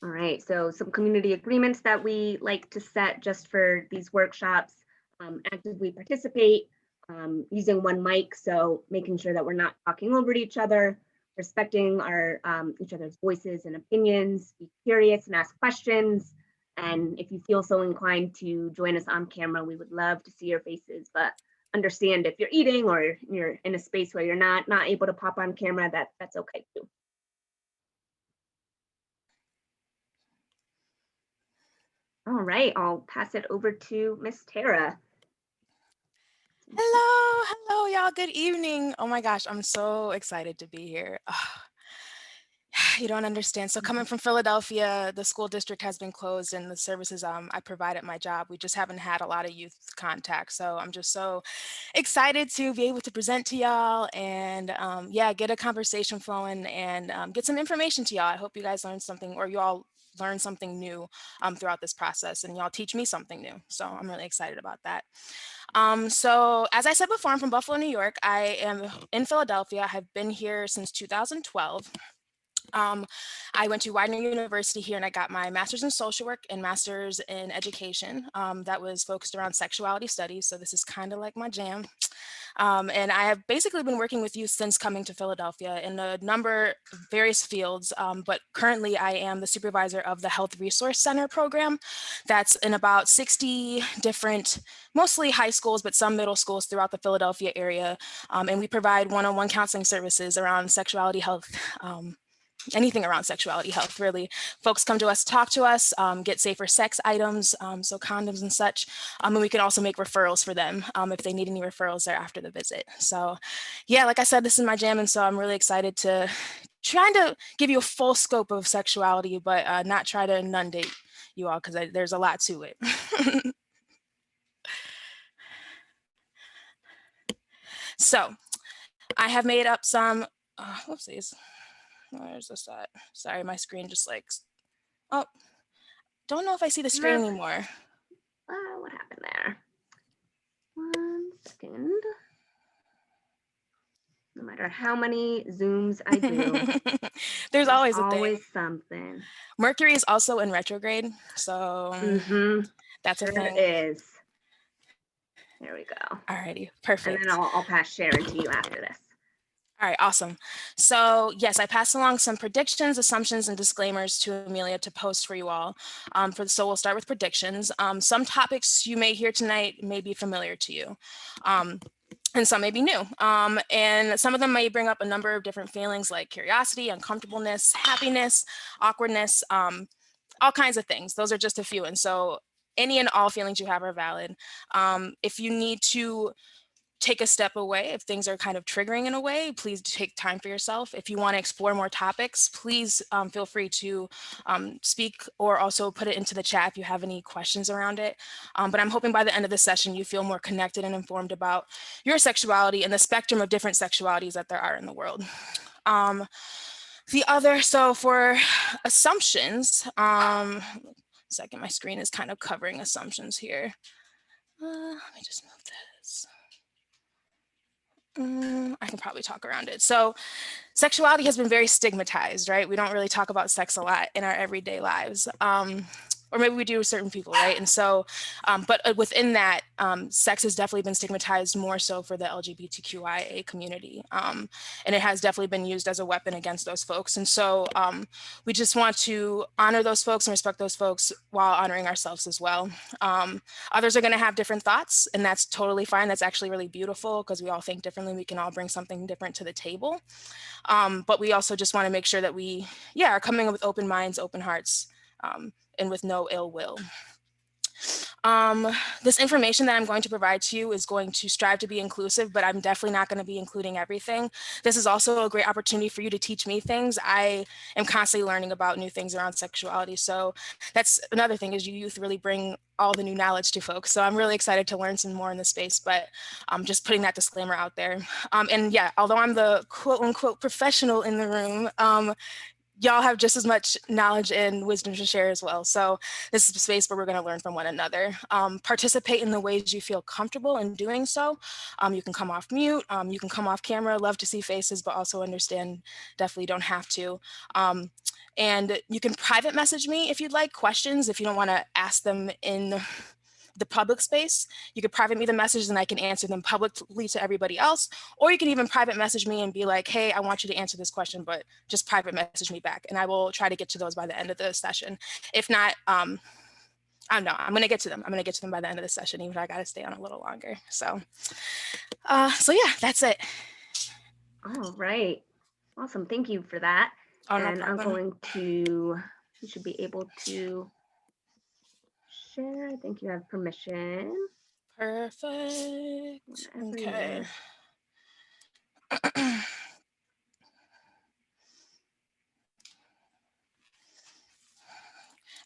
All right, so some community agreements that we like to set just for these workshops. Actively participate, using one mic, so making sure that we're not talking over to each other, respecting our each other's voices and opinions, be curious and ask questions. And if you feel so inclined to join us on camera, we would love to see your faces, but understand if you're eating or you're in a space where you're not able to pop on camera, that's okay too. All right, I'll pass it over to Miss Tara. Hello, y'all. Good evening. Oh my gosh, I'm so excited to be here. You don't understand. So coming from Philadelphia, the school district has been closed and the services I provide at my job, we just haven't had a lot of youth contact. So I'm just so excited to be able to present to y'all and yeah, get a conversation flowing and get some information to y'all. I hope you guys learned something or you all learn something new throughout this process and y'all teach me something new. So I'm really excited about that. So as I said before, I'm from Buffalo, New York. I am in Philadelphia. I have been here since 2012. I went to Widener University here and I got my master's in social work and master's in education that was focused around sexuality studies. So this is kind of like my jam. And I have basically been working with youth since coming to Philadelphia in a number of various fields, but currently I am the supervisor of the Health Resource Center program that's in about 60 different, mostly high schools, but some middle schools throughout the Philadelphia area. And we provide one-on-one counseling services around sexuality health, anything around sexuality health, really. Folks come to us, talk to us, get safer sex items, so condoms and such. And we can also make referrals for them if they need any referrals there after the visit. So yeah, like I said, this is my jam. And so I'm really excited to trying to give you a full scope of sexuality, but not try to inundate you all because there's a lot to it. So I have made up some, whoopsies. Where's this at? Sorry, my screen just like, oh, don't know if I see the screen anymore. What happened there? 1 second. No matter how many Zooms I do, there's always something. Mercury is also in retrograde, so that's sure a thing. Is. There we go. Alrighty, perfect. And then I'll pass Sharon to you after this. All right, awesome. So yes, I passed along some predictions, assumptions, and disclaimers to Amelia to post for you all. So we'll start with predictions. Some topics you may hear tonight may be familiar to you. And some may be new. And some of them may bring up a number of different feelings like curiosity, uncomfortableness, happiness, awkwardness, all kinds of things. Those are just a few. And so any and all feelings you have are valid. If you need to take a step away, if things are kind of triggering in a way, please take time for yourself. If you want to explore more topics, please feel free to speak or also put it into the chat if you have any questions around it. But I'm hoping by the end of the session, you feel more connected and informed about your sexuality and the spectrum of different sexualities that there are in the world. So for assumptions, second, my screen is kind of covering assumptions here. Let me just move this. I can probably talk around it. So sexuality has been very stigmatized, right? We don't really talk about sex a lot in our everyday lives. Or maybe we do with certain people, right? And so, but within that, sex has definitely been stigmatized more so for the LGBTQIA community. And it has definitely been used as a weapon against those folks. And so we just want to honor those folks and respect those folks while honoring ourselves as well. Others are gonna have different thoughts and that's totally fine. That's actually really beautiful because we all think differently. We can all bring something different to the table. But we also just wanna make sure that we, are coming up with open minds, open hearts, and with no ill will. This information that I'm going to provide to you is going to strive to be inclusive, but I'm definitely not going to be including everything. This is also a great opportunity for you to teach me things. I am constantly learning about new things around sexuality. So that's another thing is you youth really bring all the new knowledge to folks. So I'm really excited to learn some more in this space, but I'm just putting that disclaimer out there. And yeah, although I'm the quote unquote professional in the room, y'all have just as much knowledge and wisdom to share as well. So this is a space where we're going to learn from one another. Participate in the ways you feel comfortable in doing so. You can come off mute, you can come off camera, love to see faces, but also understand definitely don't have to. And you can private message me if you'd like questions, if you don't want to ask them in the public space. You could private me the message and I can answer them publicly to everybody else. Or you can even private message me and be like, hey, I want you to answer this question, but just private message me back. And I will try to get to those by the end of the session. If not, I don't know, I'm gonna get to them. I'm gonna get to them by the end of the session, even if I gotta stay on a little longer. So yeah, that's it. All right. Awesome. Thank you for that. Oh, no And I'm problem. going to, you should be able to share. I think you have permission. Perfect. Whenever Okay. you're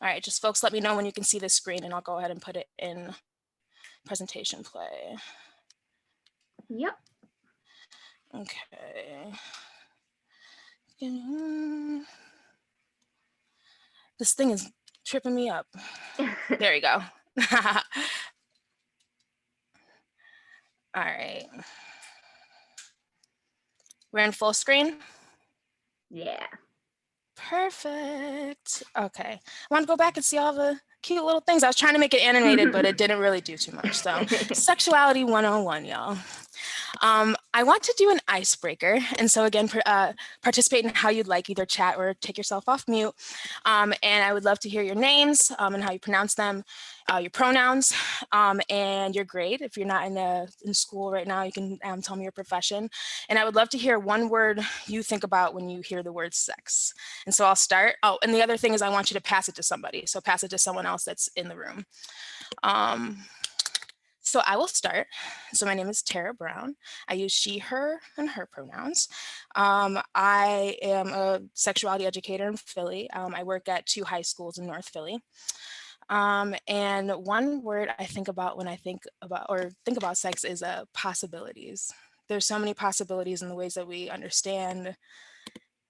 All right, just folks, let me know when you can see the screen and I'll go ahead and put it in presentation play. Yep. Okay. This thing is tripping me up. There we go. All right. We're in full screen. Yeah. Perfect. Okay. I want to go back and see all the cute little things. I was trying to make it animated, but it didn't really do too much. So sexuality 101, y'all. I want to do an icebreaker. And so again, participate in how you'd like, either chat or take yourself off mute. And I would love to hear your names and how you pronounce them, your pronouns, and your grade. If you're not in school right now, you can tell me your profession. And I would love to hear one word you think about when you hear the word sex. And so I'll start. Oh, and the other thing is I want you to pass it to somebody. So pass it to someone else that's in the room. So I will start. So my name is Tara Brown. I use she, her, and her pronouns. I am a sexuality educator in Philly. I work at 2 high schools in North Philly. And one word I think about when I think about sex is possibilities. There's so many possibilities in the ways that we understand,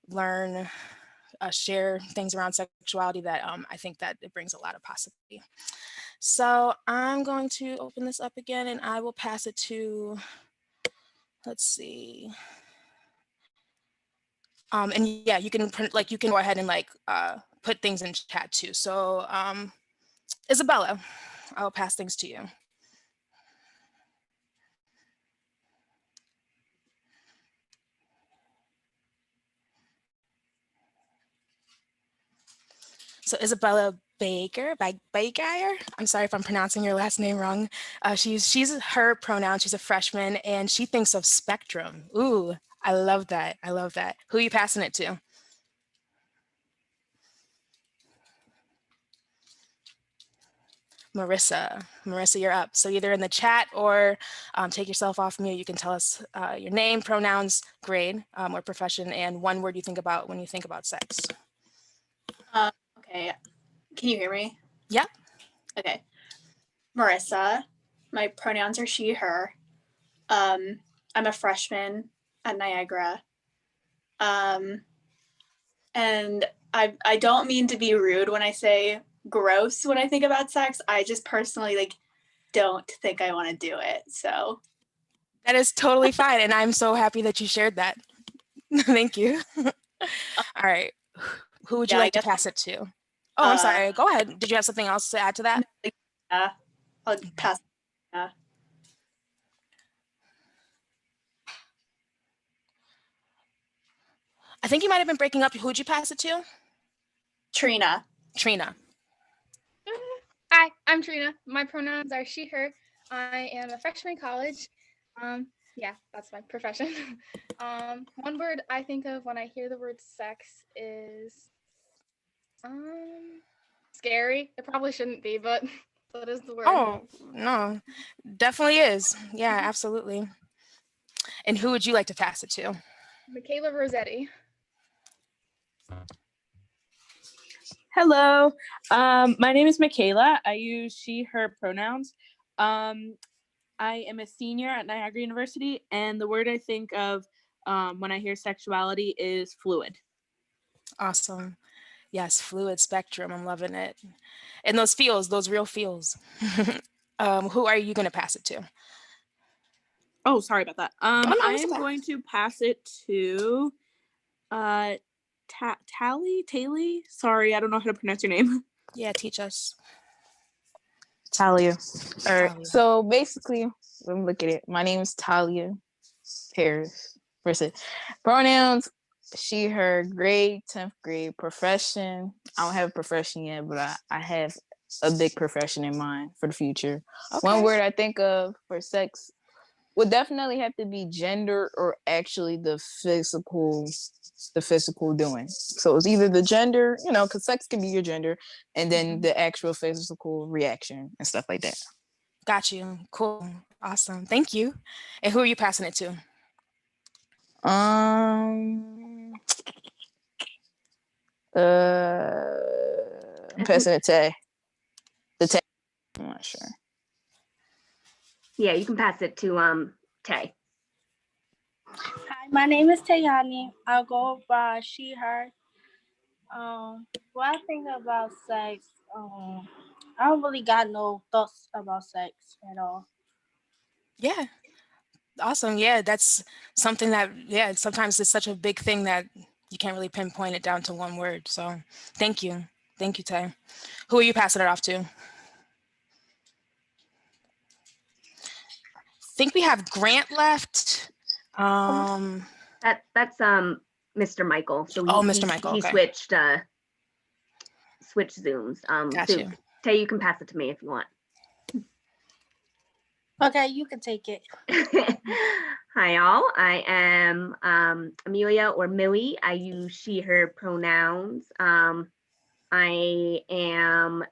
learn, share things around sexuality that I think that it brings a lot of possibility. So I'm going to open this up again and I will pass it to, let's see. And yeah, you can go ahead and put things in chat too. So Isabella, I'll pass things to you. So Isabella Baker, I'm sorry if I'm pronouncing your last name wrong. She's her pronoun, she's a freshman, and she thinks of spectrum. Ooh, I love that, I love that. Who are you passing it to? Marissa, you're up. So either in the chat or take yourself off mute. You can tell us your name, pronouns, grade, or profession, and one word you think about when you think about sex. Okay, can you hear me? Yeah. Okay. Marissa, my pronouns are she, her. I'm a freshman at Niagara. And I don't mean to be rude when I say gross when I think about sex. I just personally don't think I want to do it. So that is totally fine. And I'm so happy that you shared that. Thank you. All right. Who would you like to pass it to? Oh, I'm sorry. Go ahead. Did you have something else to add to that? Yeah, I'll pass. I think you might have been breaking up. Who'd you pass it to? Trina. Hi, I'm Trina. My pronouns are she, her. I am a freshman in college. Yeah, that's my profession. One word I think of when I hear the word sex is scary. It probably shouldn't be, but that is the word. Oh, no, definitely is. Yeah, absolutely. And who would you like to pass it to? Michaela Rossetti. Hello, my name is Michaela. I use she, her pronouns. I am a senior at Niagara University, and the word I think of when I hear sexuality is fluid. Awesome. Yes, fluid spectrum. I'm loving it. And those feels, those real feels. Who are you going to pass it to? Oh, sorry about that. Oh, no, I it's am okay. going to pass it to Tally. Sorry, I don't know how to pronounce your name. Yeah, teach us. Talia. All right. Talia. So basically, let me look at it. My name is Talia Paris. Pronouns: she, her, grade, 10th grade, profession. I don't have a profession yet, but I have a big profession in mind for the future. Okay. One word I think of for sex would definitely have to be gender, or actually the physical doing. So it's either the gender, because sex can be your gender, and then the actual physical reaction and stuff like that. Got you. Cool. Awesome. Thank you. And who are you passing it to? I'm passing it to I'm not sure. Yeah, you can pass it to Tay. Hi, my name is Tayani. I'll go by she, her. What I think about sex, I don't really got no thoughts about sex at all. Yeah. Awesome. Yeah, that's something that, yeah, sometimes it's such a big thing that you can't really pinpoint it down to one word. So thank you. Thank you, Tay. Who are you passing it off to? Think we have Grant left. That's Mr. Michael. So Mr. Michael. he Okay. switched Zooms. Got So you. Tay, you can pass it to me if you want. Okay, you can take it. Hi, all. I am Amelia, or Millie. I use she, her pronouns. I am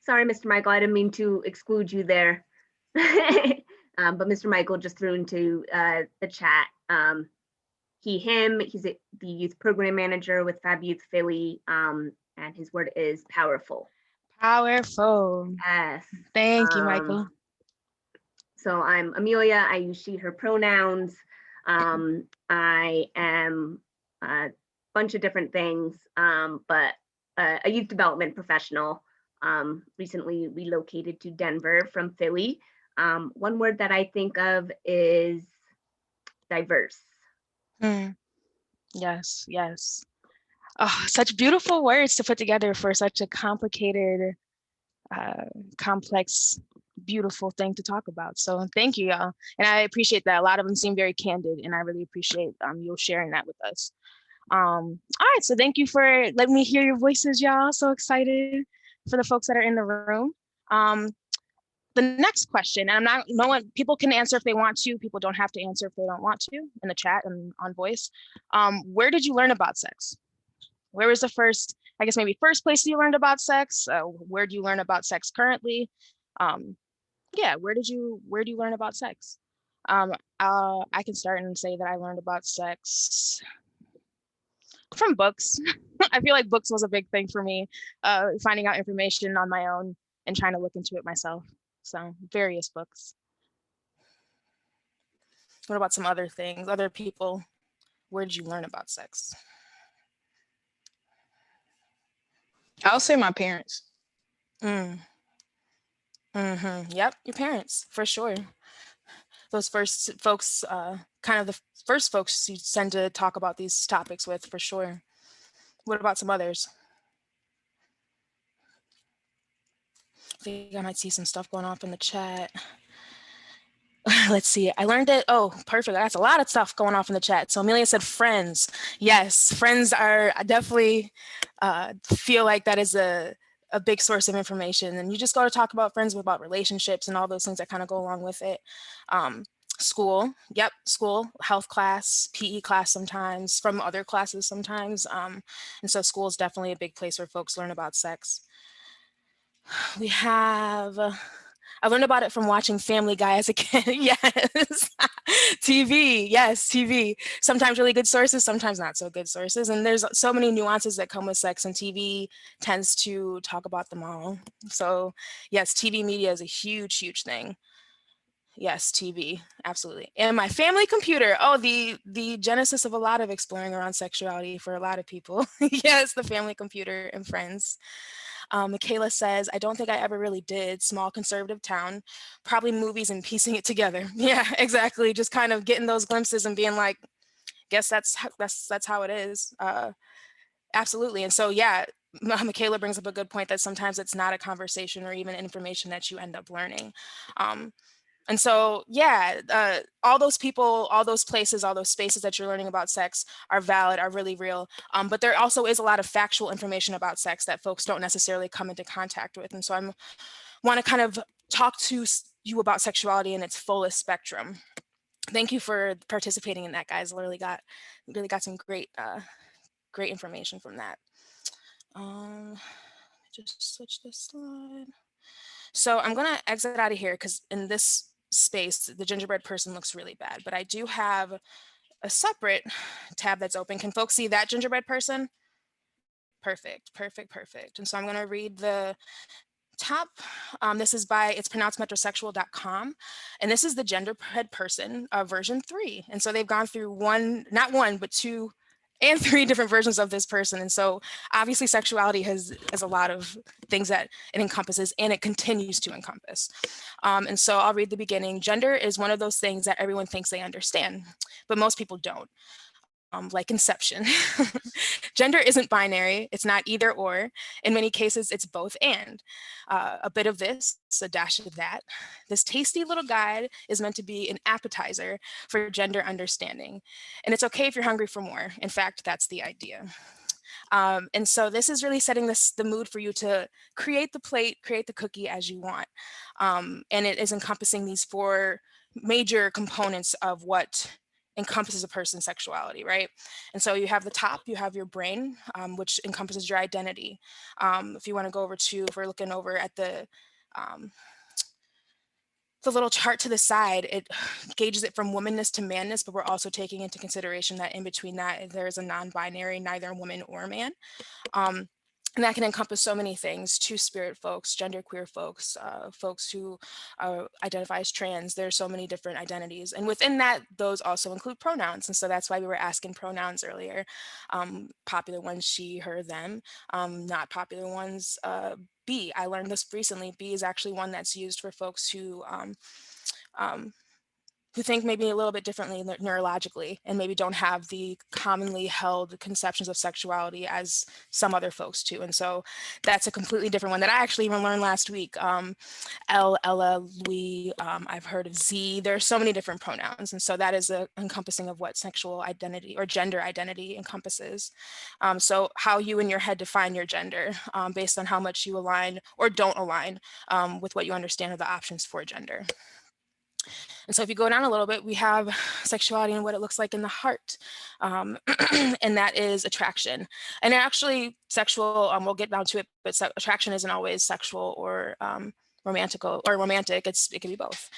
sorry, Mr. Michael, I didn't mean to exclude you there. But Mr. Michael just threw into the chat. He, him, he's the youth program manager with Fab Youth Philly, and his word is powerful. Powerful. Yes. Thank you, Michael. So I'm Amelia. I use she, her pronouns. I am a bunch of different things, but a youth development professional. Recently relocated to Denver from Philly. One word that I think of is diverse. Yes, yes. Oh, such beautiful words to put together for such a complicated, complex, beautiful thing to talk about. So thank you, y'all. And I appreciate that. A lot of them seem very candid, and I really appreciate you sharing that with us. All right, so thank you for letting me hear your voices, y'all. So excited for the folks that are in the room. The next question, and people can answer if they want to, people don't have to answer if they don't want to in the chat and on voice. Where did you learn about sex? Where was the first place you learned about sex? Where do you learn about sex currently? Yeah, where do you learn about sex? I can start and say that I learned about sex from books. I feel like books was a big thing for me, finding out information on my own and trying to look into it myself. So various books. What about some other things? Other people, where did you learn about sex? I'll say my parents. Yep, your parents, for sure. Those first folks, kind of the first folks you tend to talk about these topics with, for sure. What about some others? I think I might see some stuff going off in the chat. Let's see. I learned it. Oh, perfect. That's a lot of stuff going off in the chat. So Amelia said friends. Yes, friends are, I definitely feel like that is a big source of information. And you just go to talk about friends, about relationships and all those things that kind of go along with it. School. Yep, school, health class, PE class sometimes, from other classes sometimes. And so school is definitely a big place where folks learn about sex. We have, I learned about it from watching Family Guy as a kid. Yes. TV. Yes, TV. Sometimes really good sources, sometimes not so good sources. And there's so many nuances that come with sex, and TV tends to talk about them all. So yes, TV media is a huge, huge thing. Yes, TB, absolutely. And my family computer. Oh, the genesis of a lot of exploring around sexuality for a lot of people. Yes, the family computer and friends. Michaela says, I don't think I ever really did. Small conservative town, probably movies and piecing it together. Yeah, exactly. Just kind of getting those glimpses and being like, guess that's how it is. Absolutely. And so, yeah, Michaela brings up a good point that sometimes it's not a conversation or even information that you end up learning. And so, yeah, all those people, all those places, all those spaces that you're learning about sex are valid, are really real. But there also is a lot of factual information about sex that folks don't necessarily come into contact with. And so I want to kind of talk to you about sexuality in its fullest spectrum. Thank you for participating in that, guys. Really got some great information from that. Just switch this slide. So I'm gonna exit out of here because in this space, the gingerbread person looks really bad, but I do have a separate tab that's open. Can folks see that gingerbread person? Perfect, perfect, perfect. And so I'm gonna read the top. This is it's pronounced metrosexual.com. And this is the genderhead person version 3. And so they've gone through not one, but 2 and 3 different versions of this person. And so obviously sexuality has a lot of things that it encompasses and it continues to encompass. And so I'll read the beginning. Gender is one of those things that everyone thinks they understand, but most people don't. Like conception. Gender isn't binary, it's not either or. In many cases, it's both and. A bit of this, a dash of that. This tasty little guide is meant to be an appetizer for gender understanding. And it's okay if you're hungry for more. In fact, that's the idea. And so this is really setting the mood for you to create the plate, create the cookie as you want. And it is encompassing these 4 major components of what encompasses a person's sexuality, right? And so you have the top, you have your brain, which encompasses your identity. If you want to go over to, if we're looking over at the little chart to the side, it gauges it from womanness to manness, but we're also taking into consideration that in between that, there's a non-binary, neither woman or man. And that can encompass so many things: two-spirit folks, genderqueer folks, folks who identify as trans. There's so many different identities. And within that, those also include pronouns. And so that's why we were asking pronouns earlier. Popular ones, she, her, them. Not popular ones, B. I learned this recently. B is actually one that's used for folks who think maybe a little bit differently neurologically and maybe don't have the commonly held conceptions of sexuality as some other folks do. And so that's a completely different one that I actually even learned last week. L, Ella, Louis, I've heard of Z. There are so many different pronouns. And so that is a encompassing of what sexual identity or gender identity encompasses. So how you in your head define your gender based on how much you align or don't align with what you understand are the options for gender. And so if you go down a little bit, we have sexuality and what it looks like in the heart. And that is attraction. And actually sexual, we'll get down to it, but attraction isn't always sexual or romantic. It can be both.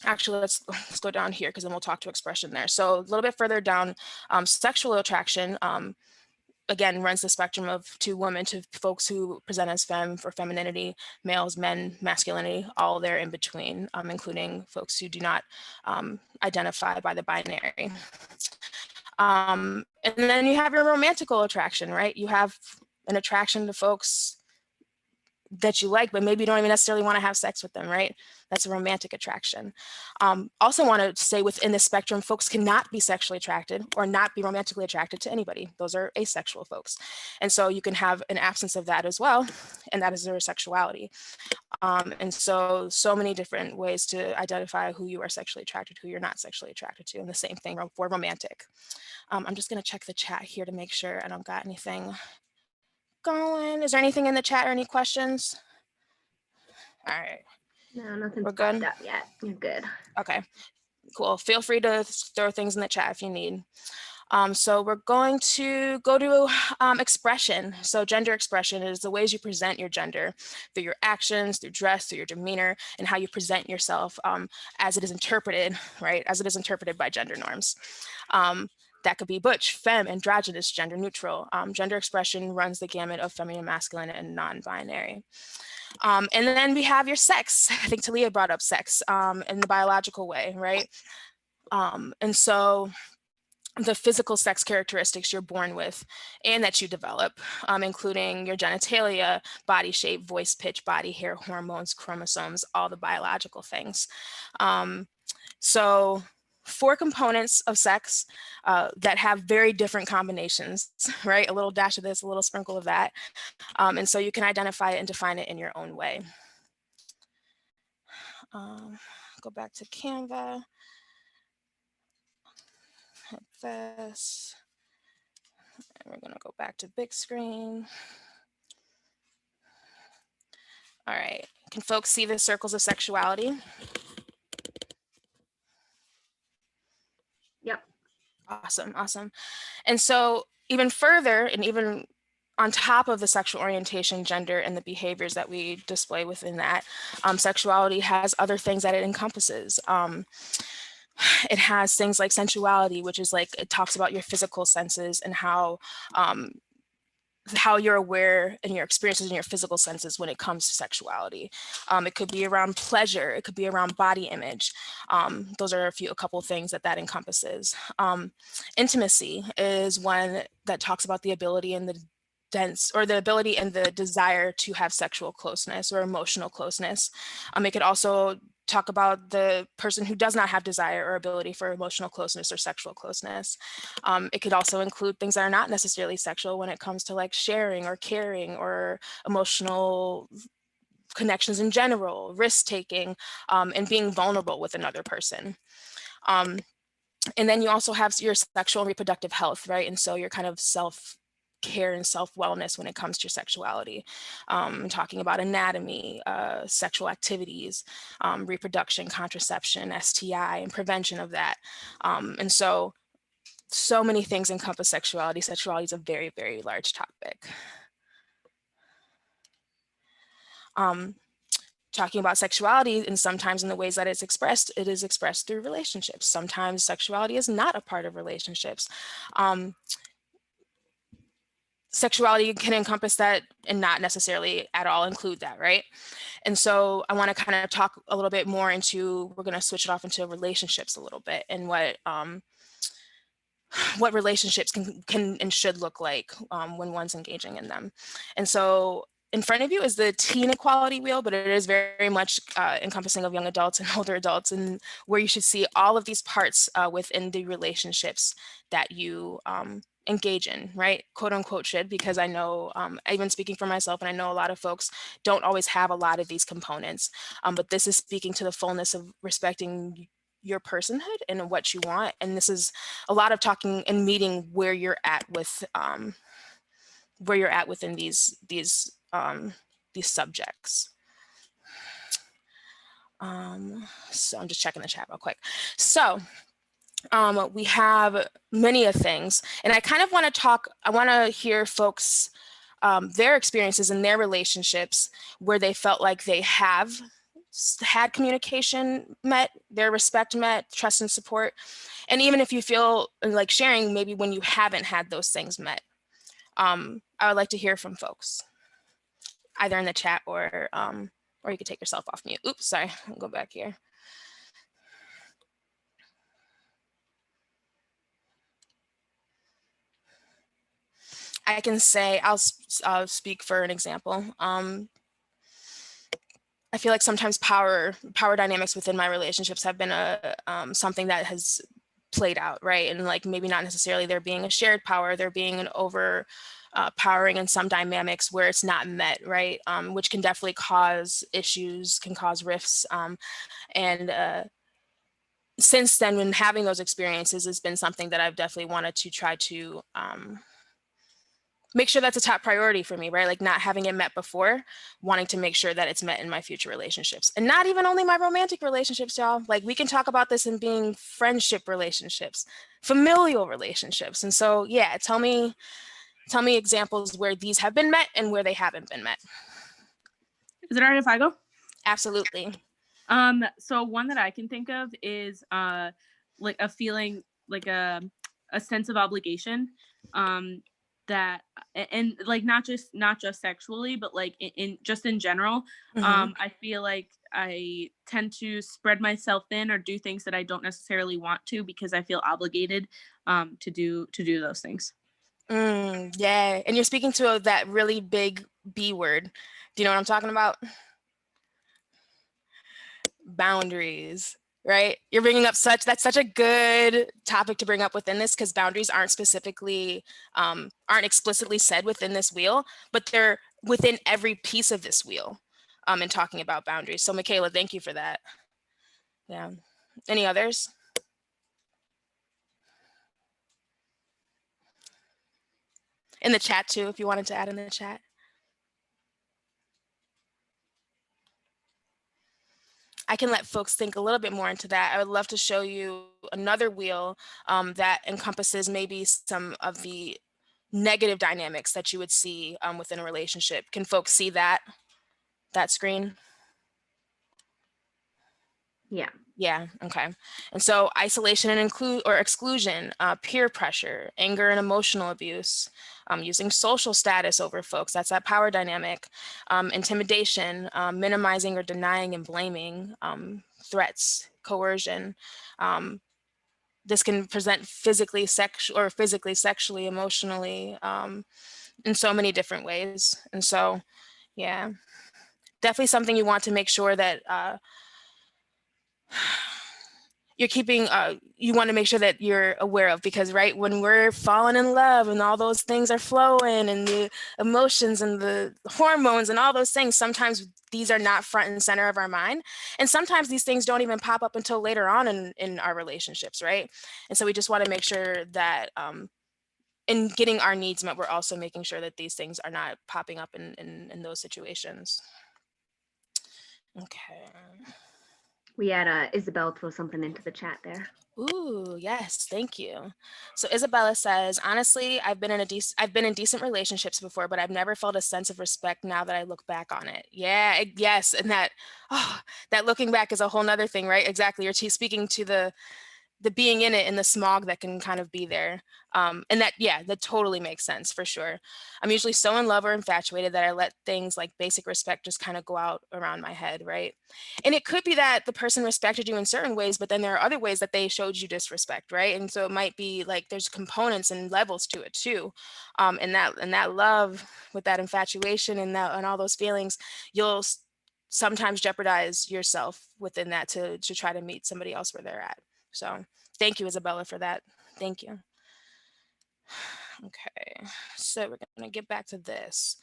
Actually, let's go down here because then we'll talk to expression there. So a little bit further down, sexual attraction, again, runs the spectrum of to women, to folks who present as femme for femininity, males, men, masculinity, all there in between, including folks who do not identify by the binary. And then you have your romantical attraction, right? You have an attraction to folks that you like, but maybe you don't even necessarily want to have sex with them, right? That's a romantic attraction. Also want to say within this spectrum, folks cannot be sexually attracted or not be romantically attracted to anybody. Those are asexual folks. And so you can have an absence of that as well, and that is their sexuality. And so many different ways to identify who you are sexually attracted to, who you're not sexually attracted to, and the same thing for romantic. I'm just gonna check the chat here to make sure I don't got anything going. Is there anything in the chat or any questions? All right. No, nothing's We're good? popped up yet. You're good. Okay, cool. Feel free to throw things in the chat if you need. So we're going to go to expression. So gender expression is the ways you present your gender through your actions, through dress, through your demeanor, and how you present yourself as it is interpreted, right? As it is interpreted by gender norms. That could be butch, femme, androgynous, gender neutral. Gender expression runs the gamut of feminine, masculine, and non-binary. And then we have your sex. I think Talia brought up sex in the biological way, right? And so the physical sex characteristics you're born with and that you develop, including your genitalia, body shape, voice pitch, body hair, hormones, chromosomes, all the biological things. So 4 components of sex that have very different combinations, right? A little dash of this, a little sprinkle of that. And so you can identify it and define it in your own way. Go back to Canva. Hit this. And we're going to go back to big screen. All right. Can folks see the circles of sexuality? Yep. Awesome, awesome. And so even further, and even on top of the sexual orientation, gender, and the behaviors that we display within that, sexuality has other things that it encompasses. It has things like sensuality, which is like, it talks about your physical senses and how you're aware and your experiences in your physical senses when it comes to sexuality. It could be around pleasure. It could be around body image. Those are a couple of things that encompasses. Intimacy is one that talks about the ability and the ability and the desire to have sexual closeness or emotional closeness. It could also talk about the person who does not have desire or ability for emotional closeness or sexual closeness. It could also include things that are not necessarily sexual when it comes to like sharing or caring or emotional connections in general, risk taking, and being vulnerable with another person. And then you also have your sexual and reproductive health, right? And so your kind of self-care and self-wellness when it comes to your sexuality, talking about anatomy, sexual activities, reproduction, contraception, STI, and prevention of that. And so many things encompass sexuality. Sexuality is a very, very large topic. Talking about sexuality, and sometimes in the ways that it is expressed through relationships. Sometimes sexuality is not a part of relationships. Sexuality can encompass that and not necessarily at all include that, right? And so I want to kind of talk a little bit more into, we're going to switch it off into relationships a little bit, and what relationships can and should look like when one's engaging in them. And so in front of you is the teen equality wheel, but it is very much encompassing of young adults and older adults, and where you should see all of these parts within the relationships that you engage in, right? Quote unquote should, because I know, even speaking for myself, and I know a lot of folks don't always have a lot of these components, but this is speaking to the fullness of respecting your personhood and what you want. And this is a lot of talking and meeting where you're at with within these subjects. So I'm just checking the chat real quick. So we have many of things, and I kind of want to hear folks their experiences in their relationships where they felt like they have had communication met, their respect met, trust and support. And even if you feel like sharing, maybe when you haven't had those things met, I would like to hear from folks, either in the chat or you could take yourself off mute. Oops, sorry, I'll go back here. I can say, I'll speak for an example. I feel like sometimes power dynamics within my relationships have been something that has played out, right? And like maybe not necessarily there being a shared power, there being an over powering in some dynamics where it's not met, right? Which can definitely cause issues, can cause rifts. And since then, when having those experiences has been something that I've definitely wanted to try to make sure that's a top priority for me, right? Like not having it met before, wanting to make sure that it's met in my future relationships. And not even only my romantic relationships, y'all. Like we can talk about this in being friendship relationships, familial relationships. And so, yeah, tell me examples where these have been met and where they haven't been met. Is it all right if I go? Absolutely. So one that I can think of is like a feeling, like a sense of obligation. that, and like not just sexually, but like in just in general, I feel like I tend to spread myself thin or do things that I don't necessarily want to because I feel obligated to do those things. Yeah, and you're speaking to that really big B word. Do you know what I'm talking about? Boundaries, right? You're bringing up that's such a good topic to bring up within this, because boundaries aren't explicitly said within this wheel, but they're within every piece of this wheel in talking about boundaries. So Michaela, thank you for that. Yeah. Any others? In the chat too, if you wanted to add in the chat. I can let folks think a little bit more into that. I would love to show you another wheel that encompasses maybe some of the negative dynamics that you would see within a relationship. Can folks see that screen? Yeah. Yeah, okay. And so isolation and exclusion, peer pressure, anger and emotional abuse, using social status over folks, that's that power dynamic, intimidation, minimizing or denying and blaming, threats, coercion. This can present physically, sexually, emotionally, in so many different ways. And so, yeah, definitely something you want to make sure that you're keeping, you want to make sure that you're aware of, because right when we're falling in love and all those things are flowing and the emotions and the hormones and all those things, sometimes these are not front and center of our mind. And sometimes these things don't even pop up until later on in our relationships, right? And so we just want to make sure that in getting our needs met, we're also making sure that these things are not popping up in those situations. Okay. We had Isabel throw something into the chat there. Ooh, yes, thank you. So Isabella says, honestly, I've been in decent relationships before, but I've never felt a sense of respect now that I look back on it. Yeah, yes, and that looking back is a whole nother thing, right? Exactly. You're speaking to the being in it and the smog that can kind of be there. And that totally makes sense for sure. I'm usually so in love or infatuated that I let things like basic respect just kind of go out around my head, right? And it could be that the person respected you in certain ways, but then there are other ways that they showed you disrespect, right? And so it might be like there's components and levels to it too. And that love with that infatuation and all those feelings, you'll sometimes jeopardize yourself within that to try to meet somebody else where they're at. So thank you, Isabella, for that. Thank you. Okay, so we're gonna get back to this.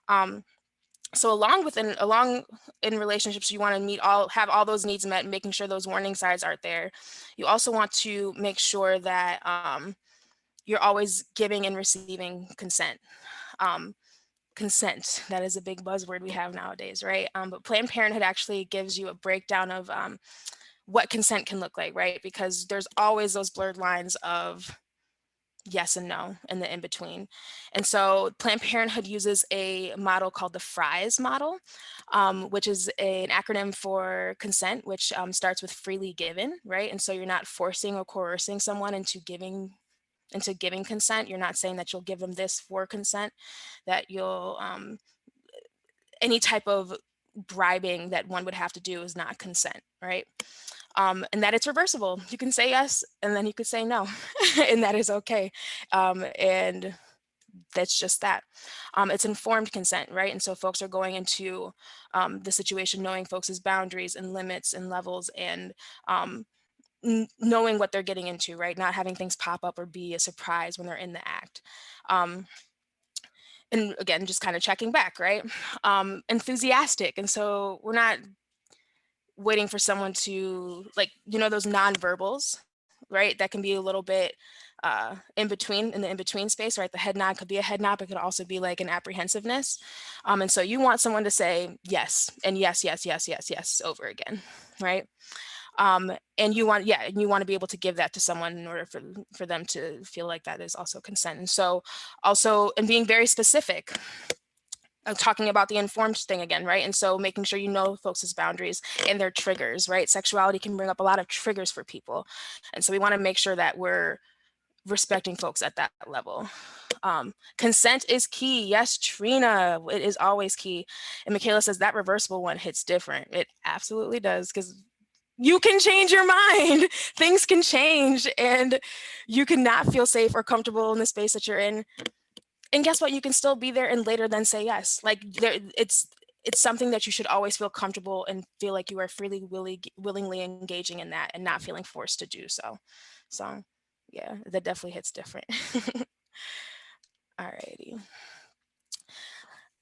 So along in relationships, you want to have all those needs met, making sure those warning signs aren't there. You also want to make sure that you're always giving and receiving consent. Consent, that is a big buzzword we have nowadays, right? But Planned Parenthood actually gives you a breakdown of what consent can look like, right? Because there's always those blurred lines of yes and no and the in between. And so Planned Parenthood uses a model called the FRIES model, which is an acronym for consent, which starts with freely given, right? And so you're not forcing or coercing someone into giving consent. You're not saying that you'll give them this for consent, that you'll any type of bribing that one would have to do is not consent, right? And that it's reversible. You can say yes, and then you could say no, and that is okay. And that's just that. It's informed consent, right? And so folks are going into the situation knowing folks' boundaries and limits and levels and knowing what they're getting into, right? Not having things pop up or be a surprise when they're in the act. And again, just kind of checking back, right? Enthusiastic. And so we're not waiting for someone to those nonverbals, right? That can be a little bit in the in-between space, right? The head nod could be a head nod, but it could also be like an apprehensiveness. And so you want someone to say yes, and yes, yes, yes, yes, yes, over again, right? And you want to be able to give that to someone in order for them to feel like that is also consent. And so also, and being very specific, talking about the informed thing again, right? And so making sure you know folks' boundaries and their triggers, right? Sexuality can bring up a lot of triggers for people. And so we want to make sure that we're respecting folks at that level. Consent is key. Yes, Trina, it is always key. And Michaela says that reversible one hits different. It absolutely does, because you can change your mind. Things can change, and you can not feel safe or comfortable in the space that you're in. And guess what? You can still be there and later then say yes. Like it's something that you should always feel comfortable and feel like you are freely, willingly engaging in that and not feeling forced to do so. So yeah, that definitely hits different. Alrighty.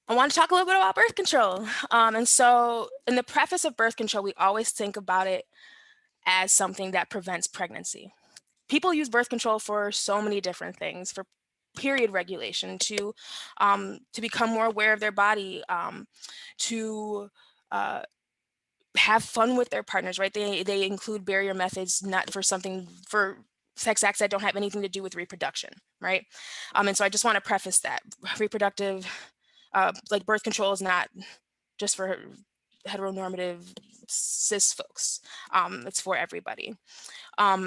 I want to talk a little bit about birth control. And so in the preface of birth control, we always think about it as something that prevents pregnancy. People use birth control for so many different things, for period regulation, to become more aware of their body, to have fun with their partners, right? They include barrier methods, not for sex acts that don't have anything to do with reproduction, right? And so I just want to preface that reproductive, like birth control is not just for heteronormative cis folks. It's for everybody.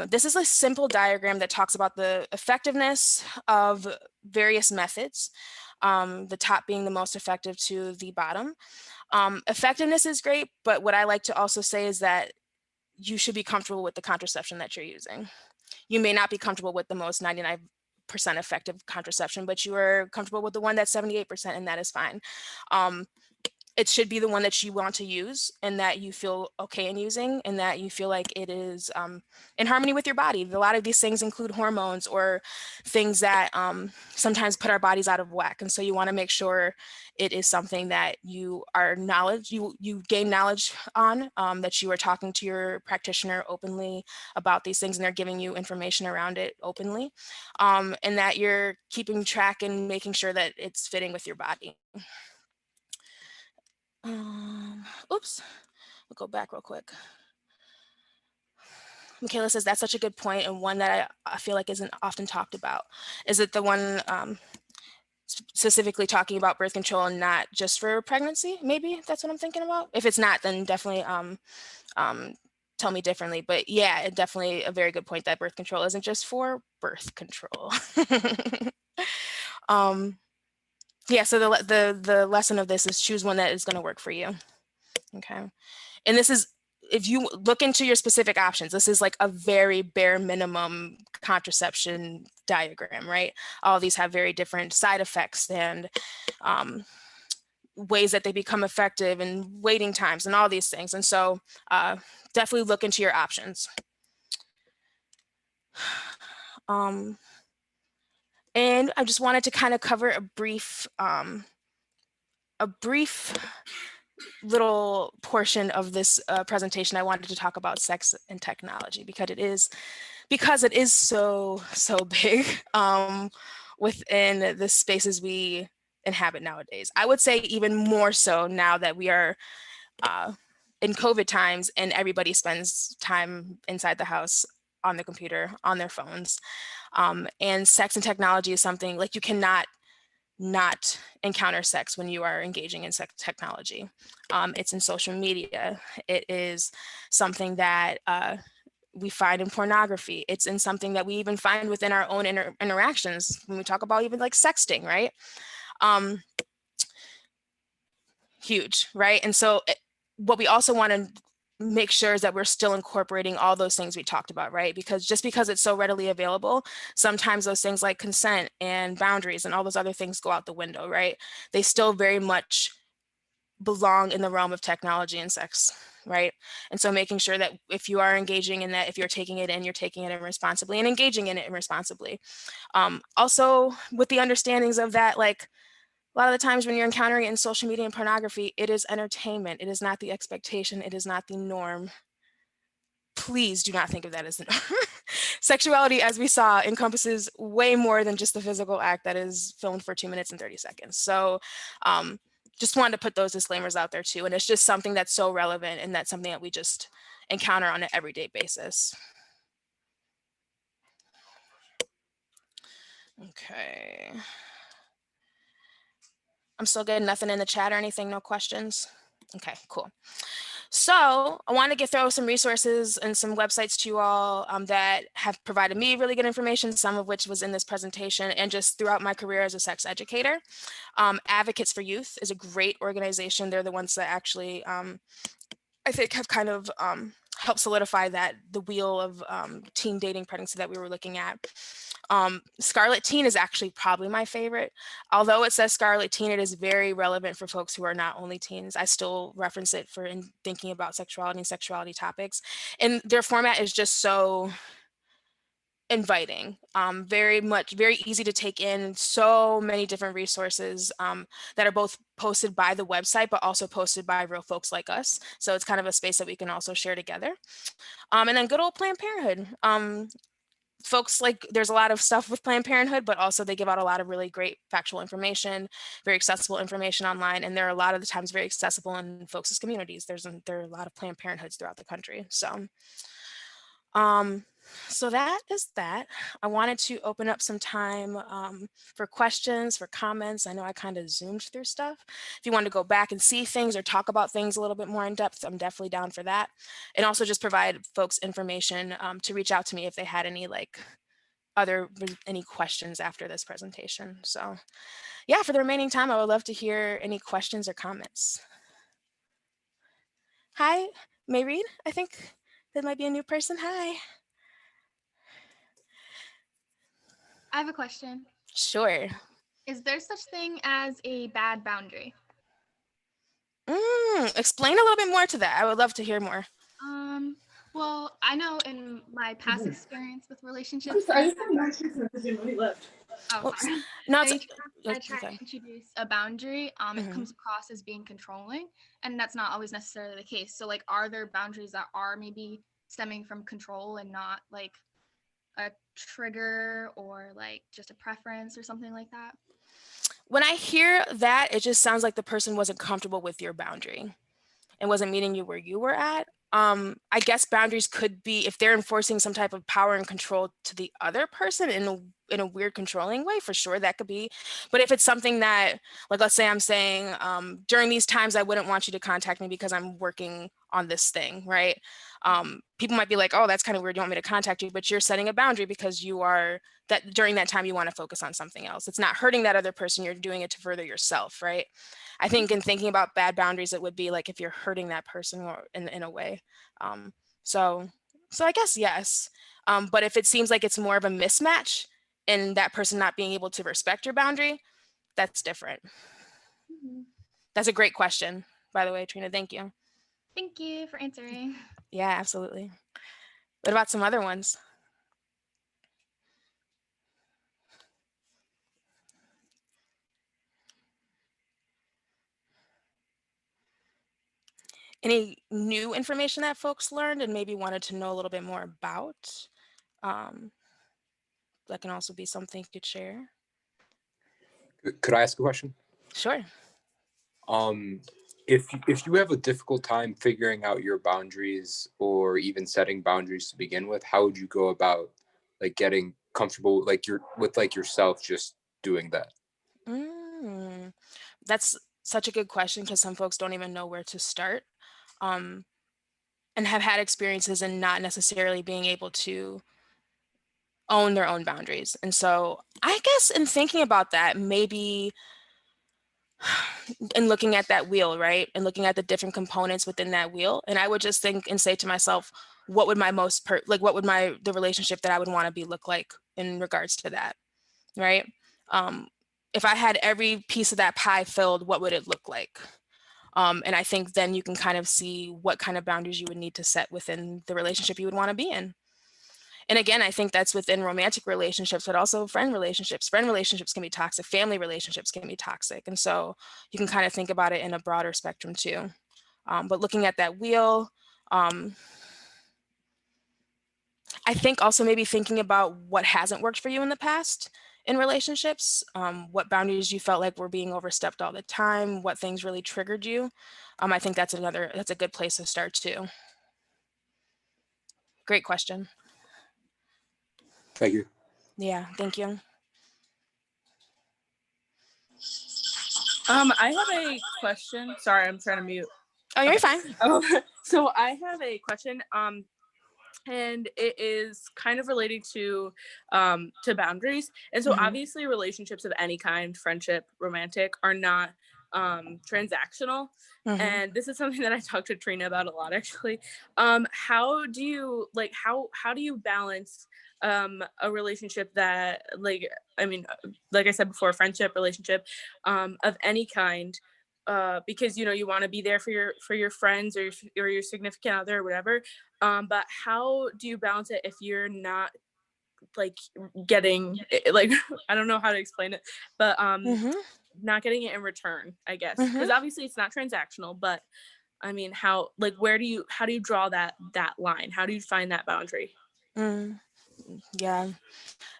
This is a simple diagram that talks about the effectiveness of various methods, the top being the most effective to the bottom. Effectiveness is great, but what I like to also say is that you should be comfortable with the contraception that you're using. You may not be comfortable with the most 99% effective contraception, but you are comfortable with the one that's 78%, and that is fine. It should be the one that you want to use and that you feel okay in using, and that you feel like it is in harmony with your body. A lot of these things include hormones or things that sometimes put our bodies out of whack. And so you want to make sure it is something that you gain knowledge on, that you are talking to your practitioner openly about these things and they're giving you information around it openly, and that you're keeping track and making sure that it's fitting with your body. Oops, we'll go back real quick. Michaela says that's such a good point, and one that I feel like isn't often talked about. Is it the one specifically talking about birth control and not just for pregnancy? Maybe that's what I'm thinking about. If it's not, then definitely tell me differently. But yeah, it definitely a very good point that birth control isn't just for birth control. Yeah, so the lesson of this is choose one that is going to work for you. Okay. And this is, if you look into your specific options, this is like a very bare minimum contraception diagram, right? All of these have very different side effects and ways that they become effective and waiting times and all these things. And so definitely look into your options. And I just wanted to kind of cover a brief little portion of this presentation. I wanted to talk about sex and technology because it is so big within the spaces we inhabit nowadays. I would say even more so now that we are in COVID times and everybody spends time inside the house on the computer, on their phones. And sex and technology is something like you cannot not encounter sex when you are engaging in sex technology. It's in social media. It is something that we find in pornography. It's in something that we even find within our own interactions when we talk about even like sexting, right? Huge, right? And so what we also want to make sure is that we're still incorporating all those things we talked about, right? Because just because it's so readily available, sometimes those things like consent and boundaries and all those other things go out the window, right? They still very much belong in the realm of technology and sex, right? And so making sure that if you are engaging in that, if you're taking it in, you're taking it in responsibly and engaging in it responsibly. Also with the understandings of that, like, a lot of the times when you're encountering it in social media and pornography, it is entertainment. It is not the expectation. It is not the norm. Please do not think of that as the norm. Sexuality, as we saw, encompasses way more than just the physical act that is filmed for 2 minutes and 30 seconds. So just wanted to put those disclaimers out there too. And it's just something that's so relevant, and that's something that we just encounter on an everyday basis. Okay. I'm still getting nothing in the chat or anything, no questions? Okay, cool. So I want to throw some resources and some websites to you all that have provided me really good information, some of which was in this presentation and just throughout my career as a sex educator. Advocates for Youth is a great organization. They're the ones that actually, I think, have kind of helped solidify the wheel of teen dating pregnancy that we were looking at. Scarlet Teen is actually probably my favorite. Although it says Scarlet Teen, it is very relevant for folks who are not only teens. I still reference it for in thinking about sexuality and sexuality topics. And their format is just so inviting, very easy to take in, so many different resources that are both posted by the website, but also posted by real folks like us. So it's kind of a space that we can also share together. And then good old Planned Parenthood. Folks, like, there's a lot of stuff with Planned Parenthood, but also they give out a lot of really great factual information, very accessible information online, and they're a lot of the times very accessible in folks' communities. There are a lot of Planned Parenthoods throughout the country. So that is that. I wanted to open up some time for questions, for comments. I know I kind of zoomed through stuff. If you want to go back and see things or talk about things a little bit more in depth, I'm definitely down for that. And also just provide folks information to reach out to me if they had any any questions after this presentation. So yeah, for the remaining time, I would love to hear any questions or comments. Hi, May Reed, I think that might be a new person. Hi. I have a question. Sure. Is there such thing as a bad boundary? Explain a little bit more to that. I would love to hear more. Well, I know in my past experience with relationships, Oh, sorry. no, Anytime I try okay. to introduce a boundary, it Mhm. comes across as being controlling, and that's not always necessarily the case. So, like, are there boundaries that are maybe stemming from control and not like a trigger or like just a preference or something like that? When I hear that, it just sounds like the person wasn't comfortable with your boundary and wasn't meeting you where you were at. I guess boundaries could be if they're enforcing some type of power and control to the other person in a weird controlling way, for sure that could be. But if it's something that, like, let's say I'm saying during these times I wouldn't want you to contact me because I'm working on this thing, right? People might be like, oh, that's kind of weird, you want me to contact you, but you're setting a boundary because you are that during that time you want to focus on something else. It's not hurting that other person, you're doing it to further yourself, right? I think in thinking about bad boundaries, it would be like if you're hurting that person or in a way. So I guess yes. But if it seems like it's more of a mismatch and that person not being able to respect your boundary, that's different. That's a great question, by the way, Trina. Thank you. Thank you for answering. Yeah, absolutely. What about some other ones? Any new information that folks learned and maybe wanted to know a little bit more about? That can also be something you could share. Could I ask a question? Sure. If you have a difficult time figuring out your boundaries or even setting boundaries to begin with, how would you go about like getting comfortable with yourself just doing that? That's such a good question because some folks don't even know where to start, and have had experiences in not necessarily being able to own their own boundaries. And so I guess in thinking about that, maybe in looking at that wheel, right? And looking at the different components within that wheel. And I would just think and say to myself, what would my the relationship that I would want to be look like in regards to that, right? If I had every piece of that pie filled, what would it look like? And I think then you can kind of see what kind of boundaries you would need to set within the relationship you would want to be in. And again, I think that's within romantic relationships, but also friend relationships. Friend relationships can be toxic. Family relationships can be toxic. And so you can kind of think about it in a broader spectrum too. But looking at that wheel, I think also maybe thinking about what hasn't worked for you in the past in relationships, what boundaries you felt like were being overstepped all the time, what things really triggered you. I think that's a good place to start too. Great question. Thank you. Yeah, thank you. I have a question. Sorry, I'm trying to mute. Oh, you're Okay. fine. So I have a question. And it is kind of relating to boundaries. And so obviously relationships of any kind, friendship, romantic, are not transactional. And this is something that I talked to Trina about a lot, actually. How do you balance a relationship that, like, I mean, like I said before, friendship, relationship of any kind, because you want to be there for your friends or your significant other or whatever, but how do you balance it if you're not like getting like I don't know how to explain it, but not getting it in return, I guess, because obviously it's not transactional, but I mean, how do you draw that line? How do you find that boundary? Yeah,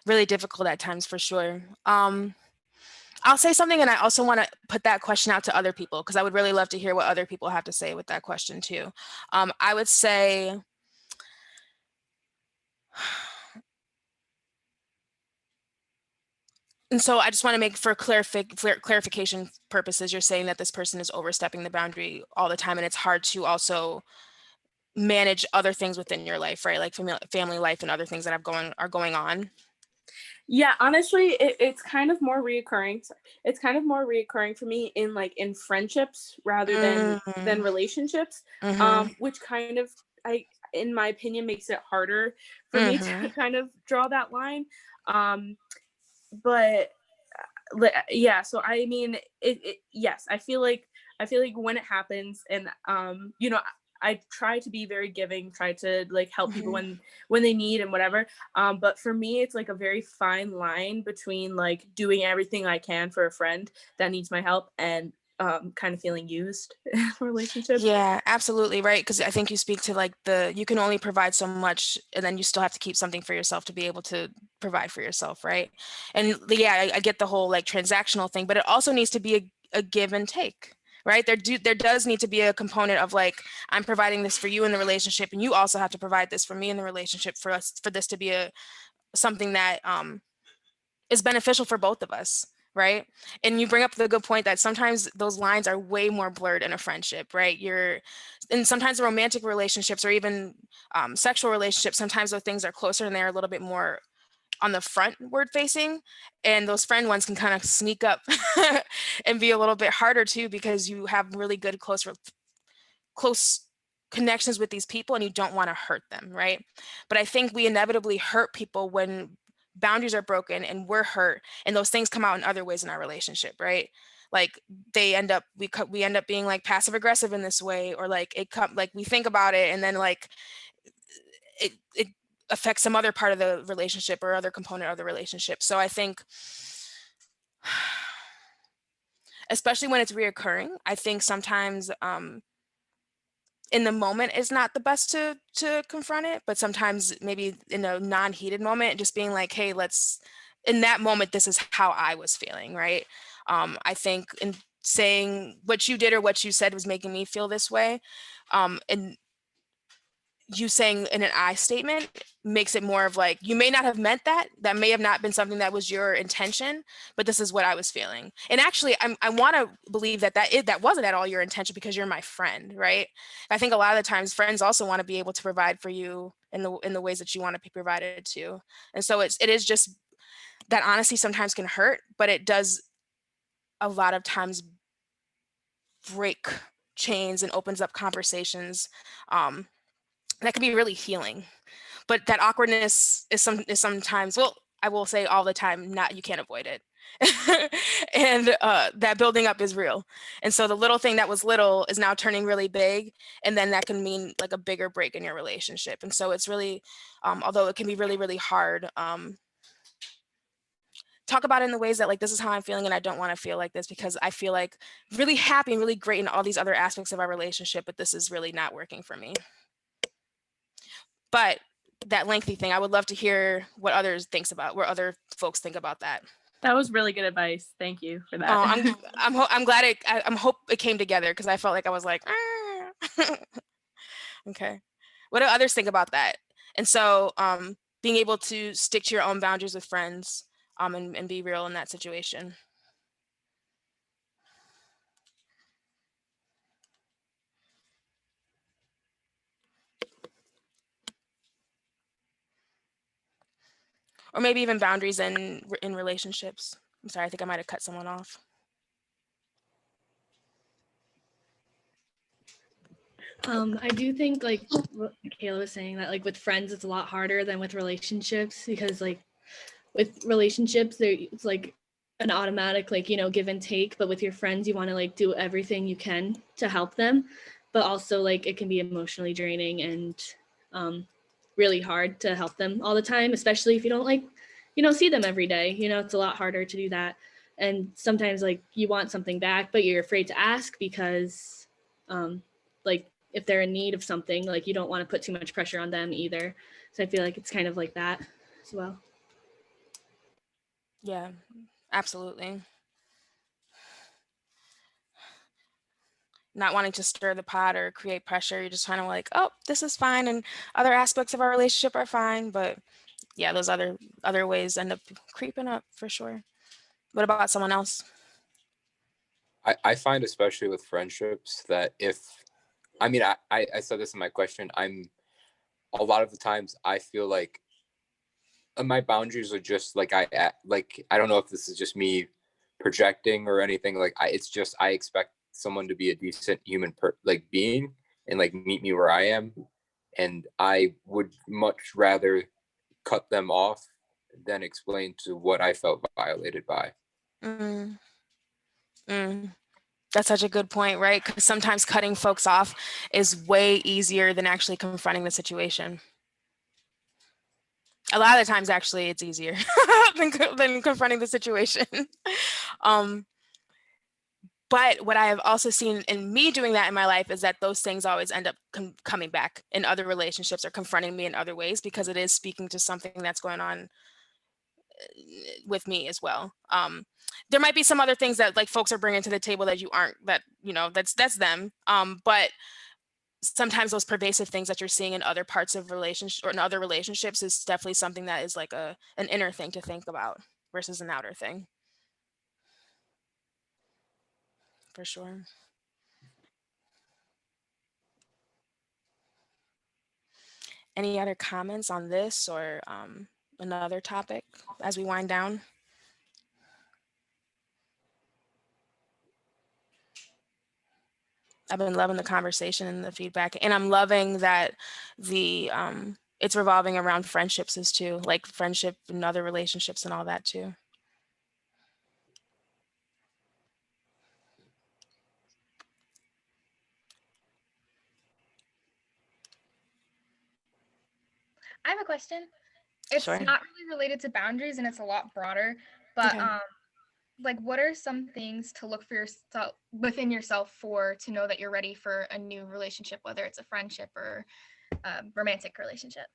really difficult at times, for sure. I'll say something, and I also want to put that question out to other people, because I would really love to hear what other people have to say with that question too. I would say, and so I just want to make, for clarification purposes, you're saying that this person is overstepping the boundary all the time, and it's hard to also manage other things within your life, right? Like family life and other things that are going on. Yeah, honestly, it's kind of more reoccurring. It's kind of more reoccurring for me in friendships rather than relationships, which kind of, in my opinion, makes it harder for me to kind of draw that line. But yeah, so I mean, yes, I feel like when it happens, and I try to be very giving, try to like help people when they need and whatever. But for me, it's like a very fine line between like doing everything I can for a friend that needs my help and kind of feeling used in a relationship. Yeah, absolutely, right. Because I think you speak to like you can only provide so much, and then you still have to keep something for yourself to be able to provide for yourself, right? And yeah, I get the whole like transactional thing, but it also needs to be a give and take, right? There does need to be a component of like, I'm providing this for you in the relationship, and you also have to provide this for me in the relationship, for this to be something that is beneficial for both of us, right? And you bring up the good point that sometimes those lines are way more blurred in a friendship, right? And sometimes romantic relationships, or even sexual relationships, sometimes those things are closer and they're a little bit more on the frontward facing, and those friend ones can kind of sneak up and be a little bit harder too, because you have really good close connections with these people and you don't want to hurt them, right? But I think we inevitably hurt people when boundaries are broken and we're hurt, and those things come out in other ways in our relationship, right? Like we end up being like passive aggressive in this way, or like we think about it, and then like it affects some other part of the relationship or other component of the relationship. So I think, especially when it's reoccurring, I think sometimes in the moment is not the best to confront it, but sometimes maybe in a non-heated moment, just being like, hey, in that moment, this is how I was feeling, right? I think in saying what you did or what you said was making me feel this way, and you saying in an I statement makes it more of like, you may not have meant that may have not been something that was your intention, but this is what I was feeling. And actually I want to believe that wasn't at all your intention, because you're my friend, right? I think a lot of the times friends also want to be able to provide for you in the ways that you want to be provided to. And so it is just that honesty sometimes can hurt, but it does a lot of times break chains and opens up conversations that can be really healing. But that awkwardness is sometimes, well, I will say all the time, you can't avoid it. And that building up is real. And so the little thing that was little is now turning really big, and then that can mean like a bigger break in your relationship. And so it's really, although it can be really, really hard, talk about it in the ways that like, this is how I'm feeling, and I don't want to feel like this, because I feel like really happy and really great in all these other aspects of our relationship, but this is really not working for me. But that lengthy thing, I would love to hear what other folks think about that. That was really good advice. Thank you for that. I'm glad I hope it came together, because I felt like I was like, okay. What do others think about that? And so being able to stick to your own boundaries with friends, and be real in that situation. or maybe even boundaries in relationships. I'm sorry, I think I might have cut someone off. I do think like what Kayla was saying, that like with friends it's a lot harder than with relationships, because like with relationships it's like an automatic like, you know, give and take, but with your friends you want to like do everything you can to help them, but also like it can be emotionally draining and really hard to help them all the time, especially if you don't like, you know, see them every day. You know, it's a lot harder to do that, and sometimes like you want something back but you're afraid to ask because like if they're in need of something, like you don't want to put too much pressure on them either. So I feel like it's kind of like that as well. Yeah, absolutely. Not wanting to stir the pot or create pressure. You're just kind of like, oh, this is fine, and other aspects of our relationship are fine. But yeah, those other ways end up creeping up for sure. What about someone else? I find, especially with friendships, that I said this in my question, a lot of the times I feel like my boundaries are just like, I don't know if this is just me projecting or anything. Like it's just, I expect someone to be a decent human being and like meet me where I am. And I would much rather cut them off than explain to what I felt violated by. Mm. That's such a good point, right? Because sometimes cutting folks off is way easier than actually confronting the situation. A lot of the times, actually, it's easier than confronting the situation. But what I have also seen in me doing that in my life is that those things always end up coming back in other relationships or confronting me in other ways, because it is speaking to something that's going on with me as well. There might be some other things that like folks are bringing to the table that you aren't, that, you know, that's them. But sometimes those pervasive things that you're seeing in other parts of relationship or in other relationships is definitely something that is like an inner thing to think about versus an outer thing. For sure. Any other comments on this or another topic as we wind down? I've been loving the conversation and the feedback, and I'm loving that the it's revolving around friendships as too, like friendship and other relationships and all that too. I have a question. It's Sure. not really related to boundaries and it's a lot broader, but Okay. like what are some things to look for yourself within yourself for to know that you're ready for a new relationship, whether it's a friendship or a romantic relationship?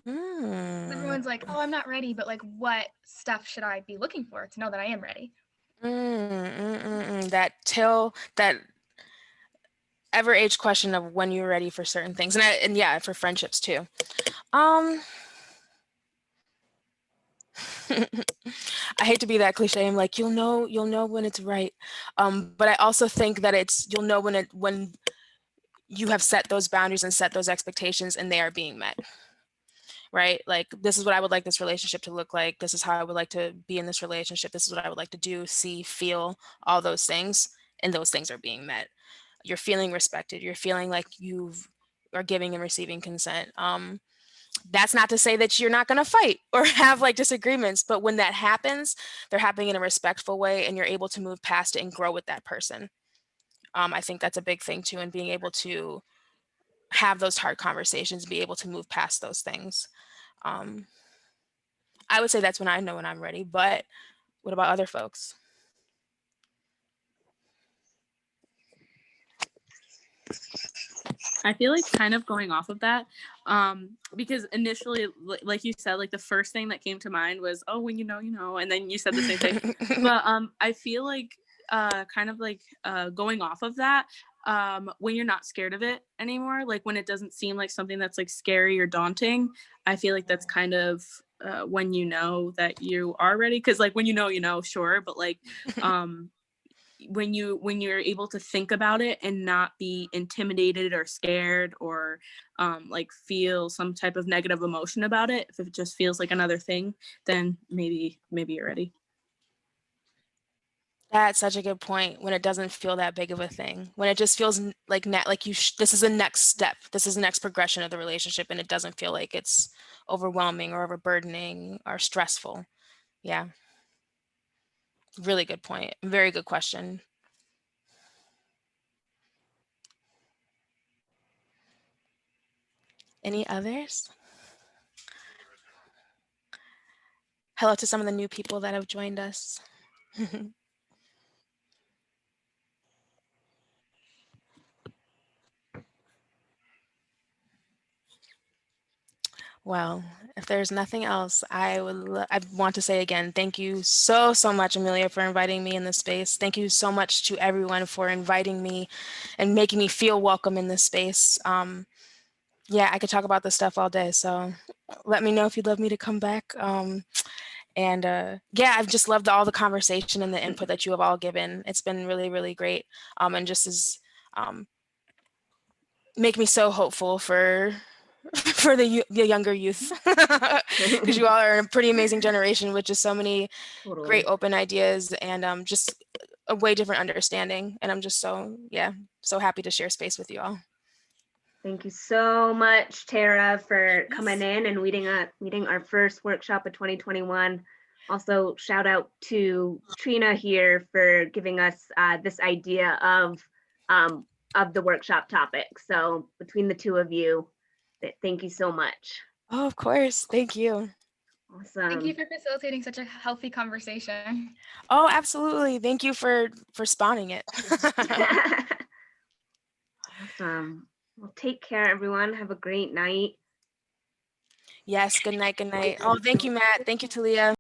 Everyone's like, oh, I'm not ready, but like what stuff should I be looking for to know that I am ready? That ever age question of when you're ready for certain things, and yeah, for friendships too. I hate to be that cliche. I'm like, you'll know when it's right. But I also think that you'll know when you have set those boundaries and set those expectations and they are being met. Right? Like, this is what I would like this relationship to look like. This is how I would like to be in this relationship. This is what I would like to do, see, feel, all those things. And those things are being met. You're feeling respected. You're feeling like you are giving and receiving consent. That's not to say that you're not going to fight or have like disagreements, but when that happens, they're happening in a respectful way and you're able to move past it and grow with that person. I think that's a big thing too, and being able to have those hard conversations, be able to move past those things. I would say that's when I know when I'm ready, but what about other folks? I feel like kind of going off of that, because initially, like you said, like the first thing that came to mind was, oh, when you know, and then you said the same thing. But I feel like kind of like going off of that, when you're not scared of it anymore, like when it doesn't seem like something that's like scary or daunting, I feel like that's kind of when you know that you are ready. Because like when you know, sure, but like when you're able to think about it and not be intimidated or scared or like feel some type of negative emotion about it, if it just feels like another thing, then maybe you're ready. That's such a good point. When it doesn't feel that big of a thing, when it just feels like this is the next step, this is the next progression of the relationship, and it doesn't feel like it's overwhelming or overburdening or stressful. Yeah, really good point. Very good question. Any others? Hello to some of the new people that have joined us. Well, if there's nothing else, I want to say again, thank you so much, Amelia, for inviting me in this space. Thank you so much to everyone for inviting me and making me feel welcome in this space. Yeah, I could talk about this stuff all day, so let me know if you'd love me to come back. Yeah, I've just loved all the conversation and the input that you have all given. It's been really, really great. And just as make me so hopeful for the younger youth, because you all are a pretty amazing generation with just so many great open ideas and just a way different understanding. And I'm just so happy to share space with you all. Thank you so much, Tara, for coming in and leading our first workshop of 2021. Also, shout out to Trina here for giving us this idea of the workshop topic. So between the two of you, thank you so much. Oh, of course. Thank you. Awesome. Thank you for facilitating such a healthy conversation. Oh, absolutely. Thank you for spawning it. Awesome. Well, take care, everyone. Have a great night. Yes. Good night. Good night. Oh, thank you, Matt. Thank you, Talia.